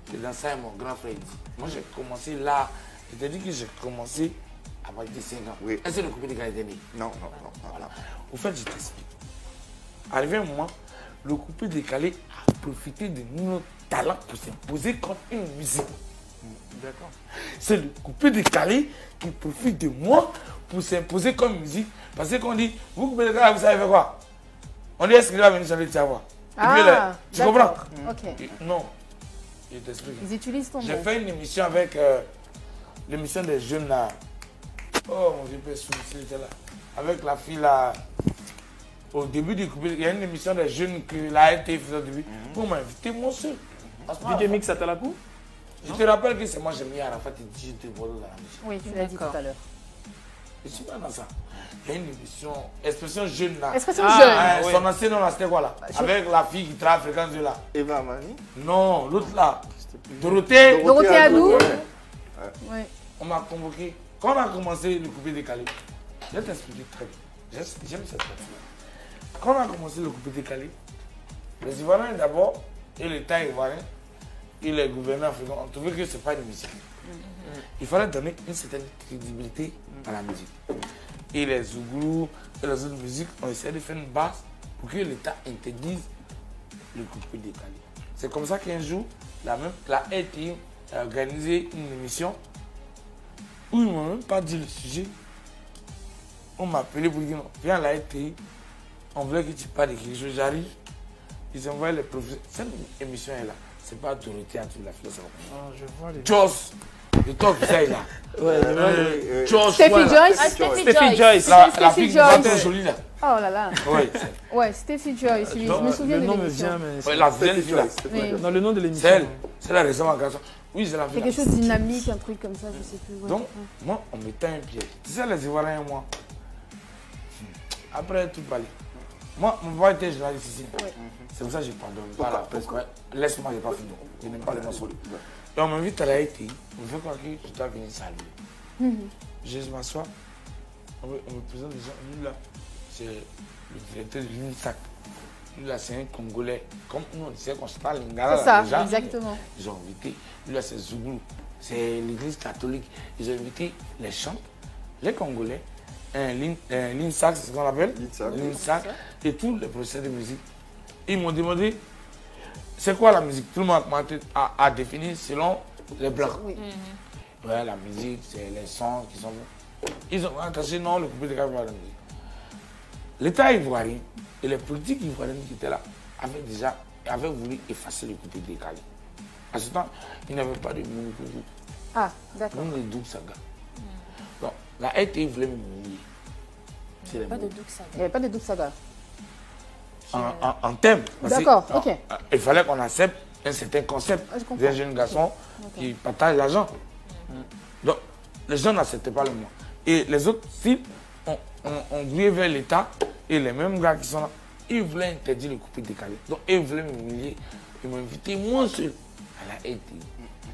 C'est dans ça, mon grand frère dit. Moi, j'ai commencé là. Je t'ai dit que j'ai commencé à partir de 5 ans. Oui. Est-ce que le coupé décalé était né? Non. Voilà. Au fait, je t'explique. Arrivé un moment, le coupé décalé a profité de nos talents pour s'imposer comme une musique. D'accord. C'est le coupé décalé qui profite de moi pour s'imposer comme musique. Parce qu'on dit, vous coupez décalé, vous savez faire quoi? On dit, est-ce qu'il va venir chanter de sa voix? Ah, tu comprends? Ok. Non. Je t'explique. Ils utilisent ton J'ai nom. fait une émission avec l'émission des jeunes là. Oh mon Dieu, c'était là. Avec la fille là. Au début du coupé, il y a une émission des jeunes que la RT faisait au début. Pour m'inviter, moi seul. DJ Mix à Talakou? Je te rappelle que c'est moi, j'ai mis Arafat et dit, je te vois dans la mission. Oui, tu l'as dit tout à l'heure. Je suis pas dans ça. Il y a une émission, Expression jeune là. Expression jeune. Oui. Son ancien nom là, c'était quoi là? Avec la fille qui travaille fréquente là. Eva Mani? Non, l'autre là. Dorothée. Dorothée Adou. Oui. On m'a convoqué. Quand on a commencé le coupé décalé, je vais t'expliquer très bien. J'aime cette partie. Quand on a commencé le coupé décalé, les Ivoiriens d'abord, et l'État ivoirien, et les gouverneurs africains ont trouvé que ce n'est pas une musique. Il fallait donner une certaine crédibilité à la musique. Et les Zouglous et les autres musiques ont essayé de faire une base pour que l'État interdise le coupé décalé. C'est comme ça qu'un jour, la RTI a organisé une émission où ils ne m'ont même pas dit le sujet. On m'a appelé pour dire non, viens à la RTI, on voulait que tu parles de quelque chose, j'arrive. Ils envoient les professeurs. Cette émission est là. C'est pas Dorothée Adou la philosophe. Ah, je vois les... Joss, le top ça est là. Ouais, Joss, Steffi voilà. Joyce. Steffi Joyce. La fille qui Joyce. est jolie là. Oh là là. Oui. Ouais, Steffi Joyce. Je me souviens Le de nom me l'émission. vient, mais... Ouais, la vilaine fille là. Oui. Dans le nom de l'émission. C'est elle. C'est la récemment garçon. Oui, c'est la C'est fille. quelque chose de dynamique, un truc comme ça, je sais plus. Ouais. Donc, moi, on me tend un piège. Tu sais, les Ivoiriens et moi. Après tout parler. Moi, mon papa était journaliste ici. Ouais. C'est pour ça que je ne pardonne pas la presse. Laisse-moi, je n'ai pas fini. Je n'aime pas les mensonges. Et on m'invite à la RTI. On me fait croire que je dois venir saluer. Je m'assois. On me présente des gens. Lui là, c'est le directeur de l'UNISAC. Lui là, c'est un Congolais. Comme nous, on disait qu'on se parle lingala. C'est ça, les gens, exactement. ils ont invité. Lui là, c'est Zouglou. C'est l'église catholique. Ils ont invité les chants, les Congolais, l'INSAC, c'est ce qu'on appelle. L'INSAC. Et tous les professeurs de musique. Ils m'ont demandé, c'est quoi la musique? Tout le monde a défini selon les blancs. Oui. Ouais, la musique, c'est les sons qui sont... Ils ont attaché, non, le coupé décalé, la musique. L'État ivoirien et les politiques ivoiriennes qui étaient là avaient voulu effacer le coupé décalé. À ce temps, il n'y avait pas de Mounikougou. Ah, d'accord. Même les Douk Saga. Donc, la RTI voulait m'humilier. Il n'y avait pas de Douk Saga. Il n'y avait pas de Douk Saga. En thème. D'accord, ok. Il fallait qu'on accepte un certain concept d'un jeune garçon qui partage l'argent. Donc, les gens n'acceptaient pas le mot. Et les autres filles ont grouillé vers l'État et les mêmes gars qui sont là, ils voulaient interdire le coupé décalé. Donc, ils voulaient m'humilier. Ils m'ont invité moi seul à la RTI.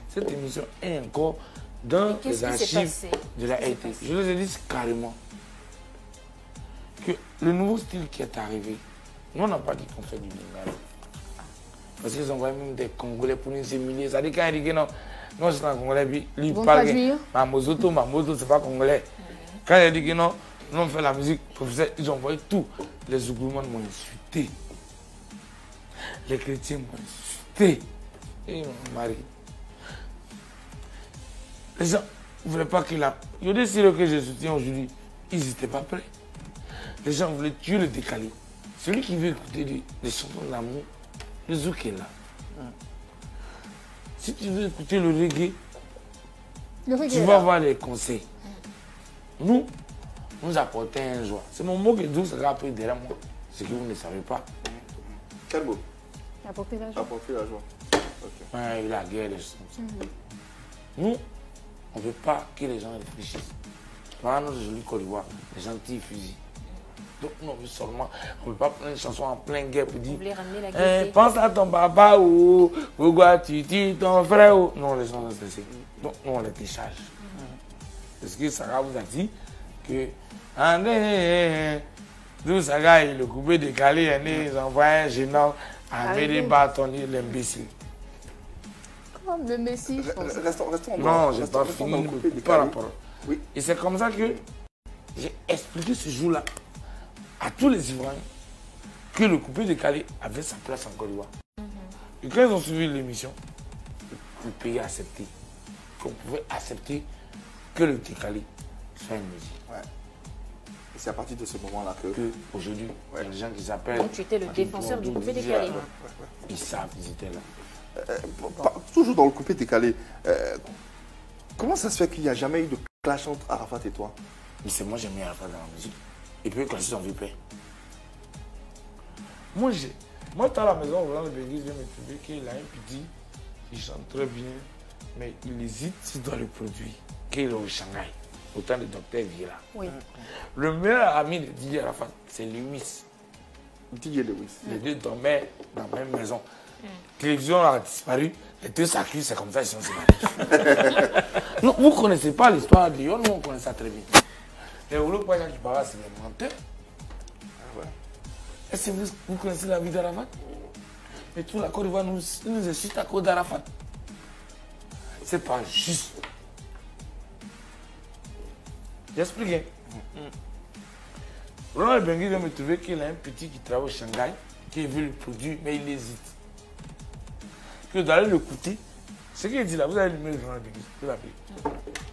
Cette émission est encore dans les archives de la RTI. Je vous ai dit carrément que le nouveau style qui est arrivé, nous on n'a pas dit qu'on fait du lingala. Parce qu'ils envoient même des Congolais pour nous humilier. Ça dit quand ils disent que non, non c'est un Congolais, puis lui parle que ma moto, c'est pas Congolais. Quand il dit que non, nous on fait la musique, professeur, ils ont envoyé tout. Les Zougouman m'ont insulté. Les chrétiens m'ont insulté. Et mon mari. Les gens ne voulaient pas qu'il a. Il y a des sérieux que je soutiens aujourd'hui, ils n'étaient pas prêts. Les gens voulaient tuer le décalé. Celui qui veut écouter des chansons d'amour, le zouk est là. Si tu veux écouter le reggae, tu vas avoir les conseils. Nous apportons un joie. C'est mon mot que Douk Saga a pris derrière moi. Ce que vous ne savez pas. Quel mot? Apporter la joie. Apporter la joie. Okay. Ouais, la guerre, les choses comme ça. Nous, on ne veut pas que les gens réfléchissent. Voilà notre jolie Côte d'Ivoire, les gens tirent fusils. Donc, nous, on veut seulement, on ne veut pas prendre une chanson en pleine guerre pour dire pense à ton papa ou pourquoi tu tues ton frère. Ou... Non, les gens sont stressés. Donc, nous, on les décharge. Parce que Saga vous a dit que Douk Saga et le coupé décalé, ils envoient un gênant avec des bâtonnets, l'imbécile. Comme le Messi, je pense. Restons Non, j'ai pas fini, dans le ne coupé coupe pas la décalé. parole. Oui. Et c'est comme ça que j'ai expliqué ce jour-là à tous les Ivoiriens que le coupé décalé avait sa place en Côte d'Ivoire. Et quand ils ont suivi l'émission, le pays a accepté qu'on pouvait accepter que le décalé soit une musique. Ouais. Et c'est à partir de ce moment-là que... Aujourd'hui, il y a des gens qui s'appellent... Donc tu étais le défenseur du coupé décalé. Ils savent, ils étaient là. Toujours dans le coupé décalé, comment ça se fait qu'il n'y a jamais eu de clash entre Arafat et toi? Mais c'est moi, j'ai mis Arafat dans la musique. Et puis, quand ils sont vieux père. Moi, à la maison, Roland Benguis vient me trouver qu'il a un petit, il chante très bien, mais il hésite s'il doit le produire, qu'il est au Shanghai, au temps du docteur Vira. Oui. Le meilleur ami de Didier Arafat, c'est Lewis. Didier Lewis. Les deux dormaient dans la même maison. La télévision a disparu, les deux s'accusent, c'est comme ça qu'ils sont séparés. Non, vous ne connaissez pas l'histoire de Lyon, nous on connaît ça très bien. Les Rouleaux Pagna qui parlent, c'est des menteurs. Est-ce que vous connaissez la vie d'Arafat? Mais toute la Côte d'Ivoire nous incite à cause d'Arafat. C'est pas juste. J'explique. Roland Benguis vient me trouver qu'il a un petit qui travaille au Shanghai, qui veut le produire, mais il hésite. Que d'aller le coûter, ce qu'il dit là, vous avez le numéro de Roland Benguis, vous l'appelez.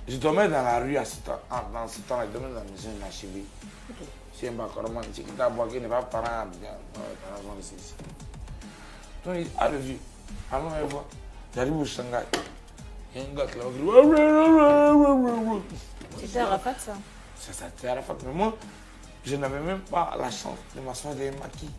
Je dormais dans la rue à ce temps, dans ce temps-là, je dormais dans la maison de la cheville. Si un bacorman, c'est qui t'a boité, n'est pas parent, les parents sont ici. Donc il dit, ah le vieux, allons on voir. J'arrive au Shanghai. Il y a un gars qui l'a dit, C'était Arafat ça? c'est ça, c'était Arafat. Mais moi, je n'avais même pas la chance de m'asseoir derrière un maquis.